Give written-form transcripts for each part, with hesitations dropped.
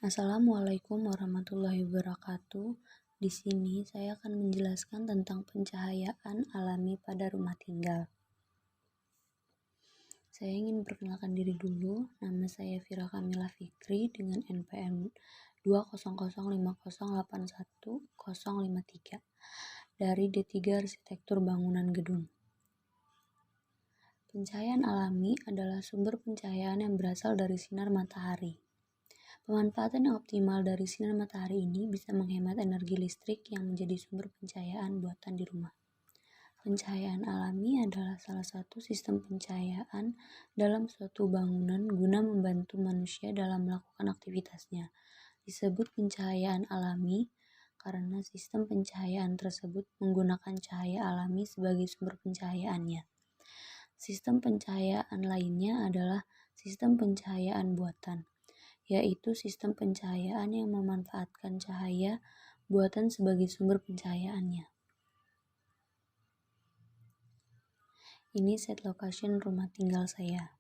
Assalamualaikum warahmatullahi wabarakatuh. Di sini saya akan menjelaskan tentang pencahayaan alami pada rumah tinggal. Saya ingin memperkenalkan diri dulu. Nama saya Vira Kamila Fikri dengan NPM 20050811053 dari D3 Arsitektur Bangunan Gedung. Pencahayaan alami adalah sumber pencahayaan yang berasal dari sinar matahari. Pemanfaatan yang optimal dari sinar matahari ini bisa menghemat energi listrik yang menjadi sumber pencahayaan buatan di rumah. Pencahayaan alami adalah salah satu sistem pencahayaan dalam suatu bangunan guna membantu manusia dalam melakukan aktivitasnya. Disebut pencahayaan alami karena sistem pencahayaan tersebut menggunakan cahaya alami sebagai sumber pencahayaannya. Sistem pencahayaan lainnya adalah sistem pencahayaan buatan, yaitu sistem pencahayaan yang memanfaatkan cahaya buatan sebagai sumber pencahayaannya. Ini set location rumah tinggal saya.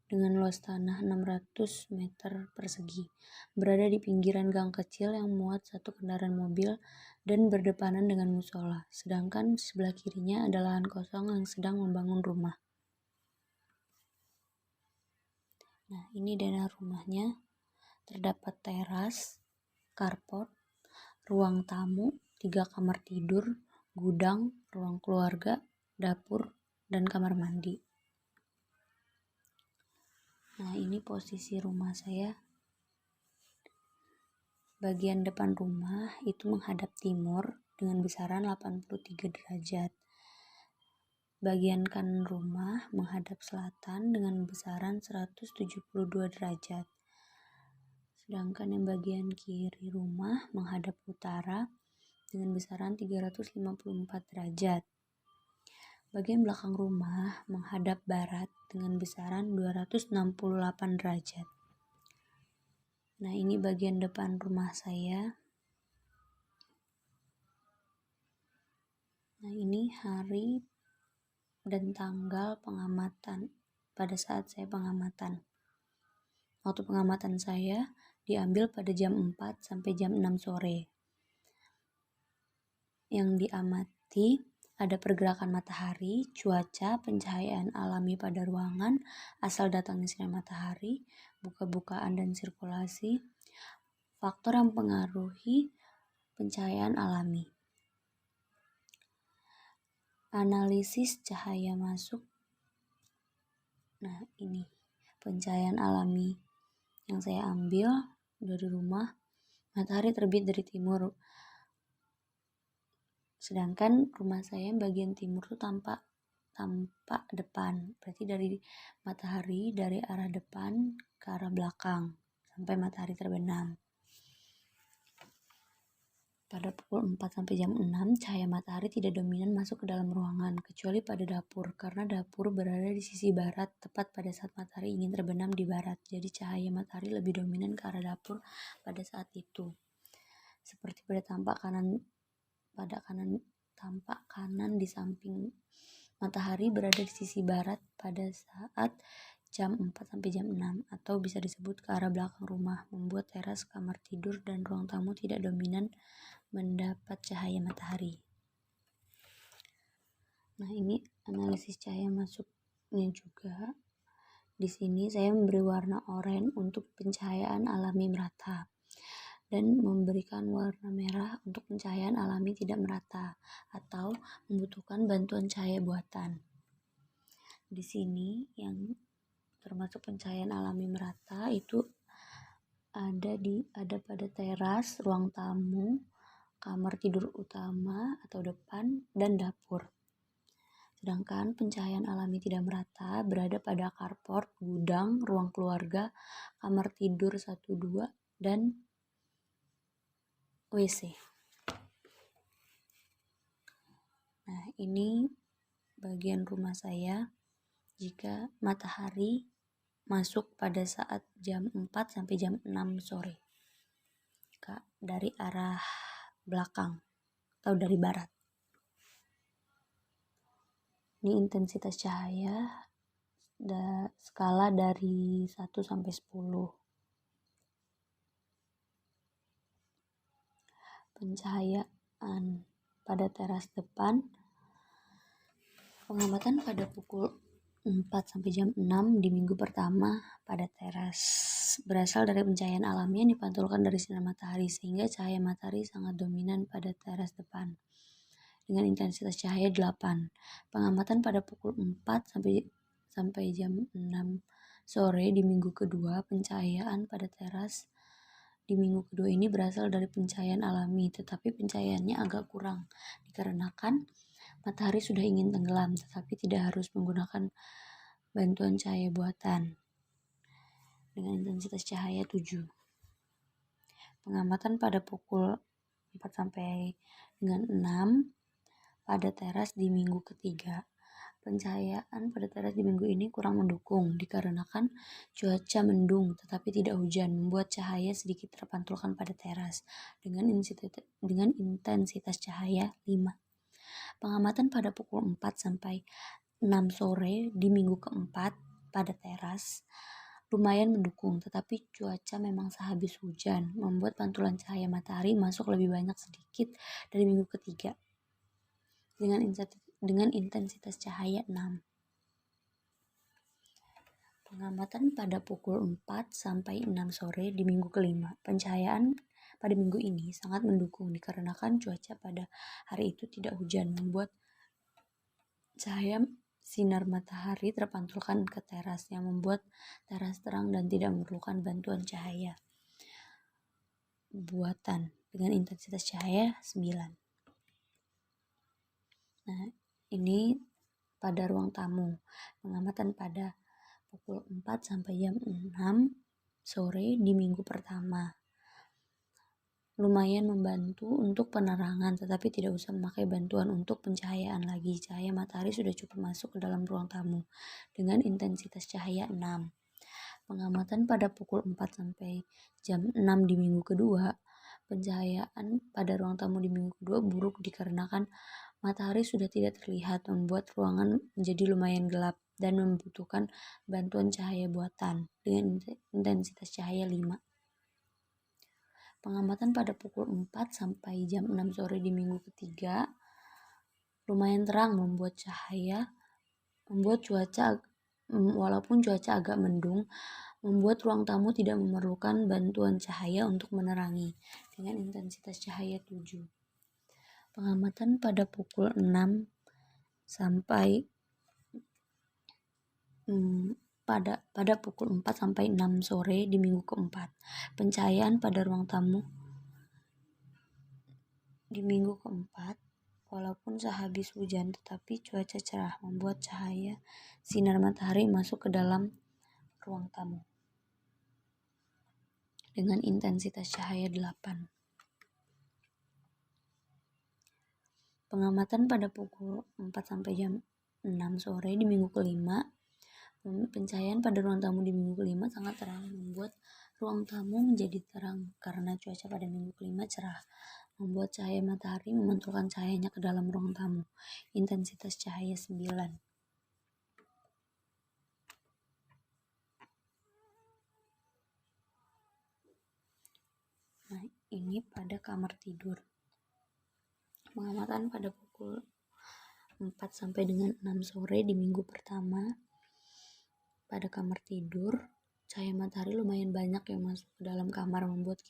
Dengan luas tanah 600 meter persegi, berada di pinggiran gang kecil yang muat satu kendaraan mobil dan berdepanan dengan musola, sedangkan sebelah kirinya ada lahan kosong yang sedang membangun rumah. Nah, ini denah rumahnya. Terdapat teras, carport, ruang tamu, 3 kamar tidur, gudang, ruang keluarga, dapur, dan kamar mandi. Nah, ini posisi rumah saya. Bagian depan rumah itu menghadap timur dengan besaran 83 derajat. Bagian kanan rumah menghadap selatan dengan besaran 172 derajat. Sedangkan yang bagian kiri rumah menghadap utara dengan besaran 354 derajat. Bagian belakang rumah menghadap barat dengan besaran 268 derajat. Nah, ini bagian depan rumah saya. Nah, ini hari dan tanggal pengamatan pada saat saya pengamatan. Waktu pengamatan saya diambil pada jam 4 sampai jam 6 sore. Yang diamati ada pergerakan matahari, cuaca, pencahayaan alami pada ruangan, asal datangnya sinar matahari, buka-bukaan dan sirkulasi, faktor yang mempengaruhi pencahayaan alami. Analisis cahaya masuk. Nah, ini pencahayaan alami yang saya ambil dari rumah. Matahari terbit dari timur, sedangkan rumah saya bagian timur tuh tampak depan, berarti dari matahari dari arah depan ke arah belakang sampai matahari terbenam. Pada pukul 4 sampai jam 6 cahaya matahari tidak dominan masuk ke dalam ruangan kecuali pada dapur, karena dapur berada di sisi barat tepat pada saat matahari ingin terbenam di barat. Jadi cahaya matahari lebih dominan ke arah dapur pada saat itu. Seperti pada tampak kanan di samping matahari berada di sisi barat pada saat jam 4 sampai jam 6, atau bisa disebut ke arah belakang rumah, membuat teras, kamar tidur, dan ruang tamu tidak dominan mendapat cahaya matahari. Nah, ini analisis cahaya masuknya juga. Di sini saya memberi warna oranye untuk pencahayaan alami merata dan memberikan warna merah untuk pencahayaan alami tidak merata atau membutuhkan bantuan cahaya buatan. Di sini yang termasuk pencahayaan alami merata itu ada pada teras, ruang tamu, kamar tidur utama atau depan, dan dapur. Sedangkan pencahayaan alami tidak merata berada pada carport, gudang, ruang keluarga, kamar tidur 1-2, dan WC. Nah, ini bagian rumah saya jika matahari masuk pada saat jam 4 sampai jam 6 sore. Dari arah belakang atau dari barat. Ini intensitas cahaya skala dari 1 sampai 10. pencahayaan pada teras depan. Pengamatan pada pukul 4 sampai jam 6 di minggu pertama pada teras berasal dari pencahayaan alami yang dipantulkan dari sinar matahari, sehingga cahaya matahari sangat dominan pada teras depan dengan intensitas cahaya 8. Pengamatan pada pukul 4 sampai jam 6 sore di minggu kedua, pencahayaan pada teras di minggu kedua ini berasal dari pencahayaan alami, tetapi pencahayaannya agak kurang dikarenakan matahari sudah ingin tenggelam, tetapi tidak harus menggunakan bantuan cahaya buatan dengan intensitas cahaya 7. Pengamatan pada pukul 4 sampai dengan 6 pada teras di minggu ketiga. Pencahayaan pada teras di minggu ini kurang mendukung dikarenakan cuaca mendung tetapi tidak hujan, membuat cahaya sedikit terpantulkan pada teras dengan intensitas cahaya 5. Pengamatan pada pukul 4 sampai 6 sore di minggu keempat pada teras lumayan mendukung, tetapi cuaca memang sehabis hujan, membuat pantulan cahaya matahari masuk lebih banyak sedikit dari minggu ketiga dengan intensitas cahaya 6. Pengamatan pada pukul 4 sampai 6 sore di minggu kelima. Pencahayaan pada minggu ini sangat mendukung dikarenakan cuaca pada hari itu tidak hujan, membuat cahaya sinar matahari terpantulkan ke teras yang membuat teras terang dan tidak memerlukan bantuan cahaya buatan dengan intensitas cahaya 9. Nah, ini pada ruang tamu. Pengamatan pada pukul 4 sampai jam 6 sore di minggu pertama. Lumayan membantu untuk penerangan, tetapi tidak usah memakai bantuan untuk pencahayaan lagi. Cahaya matahari sudah cukup masuk ke dalam ruang tamu dengan intensitas cahaya 6. Pengamatan pada pukul 4 sampai jam 6 di minggu kedua. Pencahayaan pada ruang tamu di minggu kedua buruk dikarenakan matahari sudah tidak terlihat, membuat ruangan menjadi lumayan gelap dan membutuhkan bantuan cahaya buatan dengan intensitas cahaya 5. Pengamatan pada pukul 4 sampai jam 6 sore di minggu ketiga lumayan terang, walaupun cuaca agak mendung, membuat ruang tamu tidak memerlukan bantuan cahaya untuk menerangi dengan intensitas cahaya 7. Pengamatan pada pukul 6 sampai pada pukul 4 sampai 6 sore di minggu keempat. Pencahayaan pada ruang tamu di minggu keempat walaupun sehabis hujan tetapi cuaca cerah, membuat cahaya sinar matahari masuk ke dalam ruang tamu dengan intensitas cahaya 8. Pengamatan pada pukul 4 sampai jam 6 sore di minggu kelima. Pencahayaan pada ruang tamu di minggu kelima sangat terang, membuat ruang tamu menjadi terang karena cuaca pada minggu kelima cerah, membuat cahaya matahari memantulkan cahayanya ke dalam ruang tamu. Intensitas cahaya 9. Nah, ini pada kamar tidur. Pengamatan pada pukul 4 sampai dengan 6 sore di minggu pertama pada kamar tidur, cahaya matahari lumayan banyak yang masuk ke dalam kamar, membuat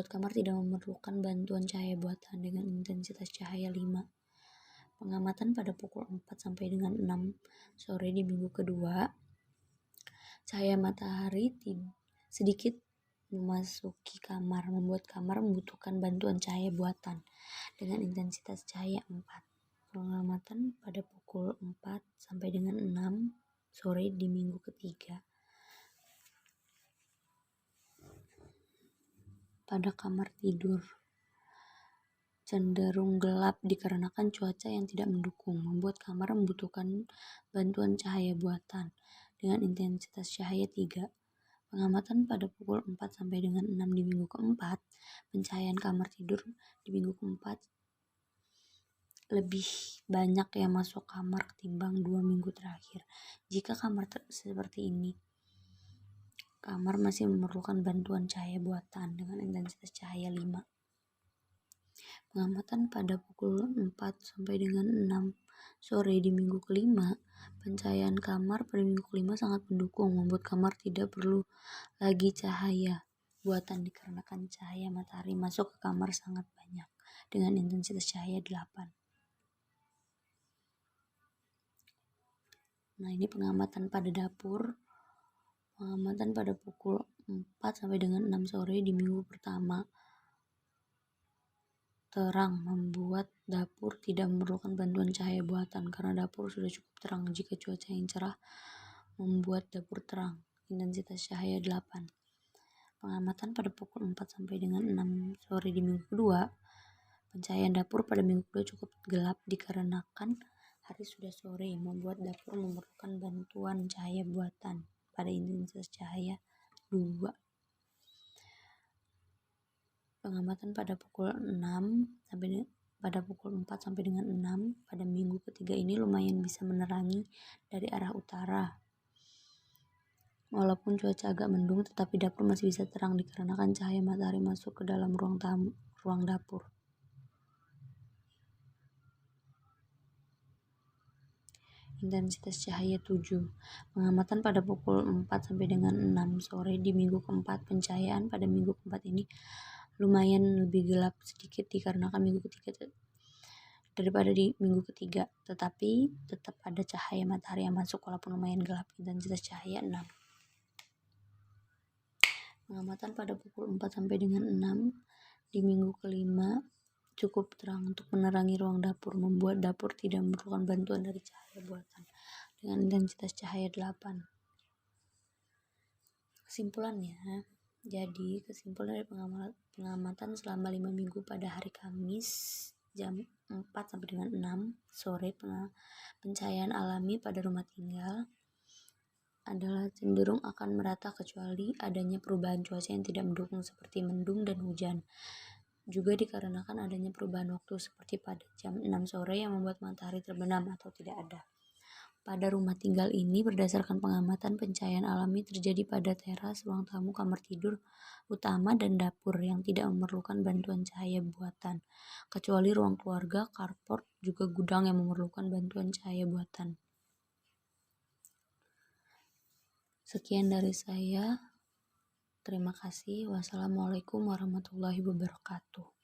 kamar tidak memerlukan bantuan cahaya buatan dengan intensitas cahaya 5. Pengamatan pada pukul 4 sampai dengan 6 sore di minggu kedua, cahaya matahari sedikit memasuki kamar, membuat kamar membutuhkan bantuan cahaya buatan dengan intensitas cahaya 4. Pengamatan pada pukul 4 sampai dengan 6 sore di minggu ketiga. Pada kamar tidur cenderung gelap dikarenakan cuaca yang tidak mendukung, membuat kamar membutuhkan bantuan cahaya buatan dengan intensitas cahaya 3. Pengamatan pada pukul 4 sampai dengan 6 di minggu keempat, pencahayaan kamar tidur di minggu keempat lebih banyak yang masuk kamar ketimbang 2 minggu terakhir. Jika kamar seperti ini kamar masih memerlukan bantuan cahaya buatan dengan intensitas cahaya 5. Pengamatan pada pukul 4 sampai dengan 6 sore di minggu kelima, pencahayaan kamar pada minggu kelima sangat mendukung, membuat kamar tidak perlu lagi cahaya buatan dikarenakan cahaya matahari masuk ke kamar sangat banyak dengan intensitas cahaya 8. Nah, ini pengamatan pada dapur. Pengamatan pada pukul 4 sampai dengan 6 sore di minggu pertama. Terang membuat dapur tidak memerlukan bantuan cahaya buatan karena dapur sudah cukup terang. Jika cuaca yang cerah membuat dapur terang, intensitas cahaya 8. Pengamatan pada pukul 4 sampai dengan 6 sore di minggu kedua. Pencahayaan dapur pada minggu kedua cukup gelap dikarenakan hari sudah sore, membuat dapur memerlukan bantuan cahaya buatan pada intensitas cahaya 2. Pengamatan pada pukul 4 sampai dengan 6 pada minggu ketiga ini lumayan bisa menerangi dari arah utara. Walaupun cuaca agak mendung, tetapi dapur masih bisa terang dikarenakan cahaya matahari masuk ke dalam ruang dapur. Intensitas cahaya 7. Pengamatan pada pukul 4 sampai dengan 6 sore di minggu keempat. Pencahayaan pada minggu keempat ini lumayan lebih gelap sedikit dikarenakan minggu ketiga daripada di minggu ketiga, tetapi tetap ada cahaya matahari yang masuk walaupun lumayan gelap. Intensitas cahaya 6. Pengamatan pada pukul 4 sampai dengan 6 di minggu kelima cukup terang untuk menerangi ruang dapur, membuat dapur tidak memerlukan bantuan dari cahaya buatan dengan intensitas cahaya 8. Kesimpulannya, jadi kesimpulan dari pengamatan selama 5 minggu pada hari Kamis jam 4 sampai dengan 6 sore, pencahayaan alami pada rumah tinggal adalah cenderung akan merata kecuali adanya perubahan cuaca yang tidak mendukung seperti mendung dan hujan. Juga dikarenakan adanya perubahan waktu seperti pada jam 6 sore yang membuat matahari terbenam atau tidak ada. Pada rumah tinggal ini berdasarkan pengamatan pencahayaan alami terjadi pada teras, ruang tamu, kamar tidur utama, dan dapur yang tidak memerlukan bantuan cahaya buatan. Kecuali ruang keluarga, carport, juga gudang yang memerlukan bantuan cahaya buatan. Sekian dari saya. Terima kasih. Wassalamualaikum warahmatullahi wabarakatuh.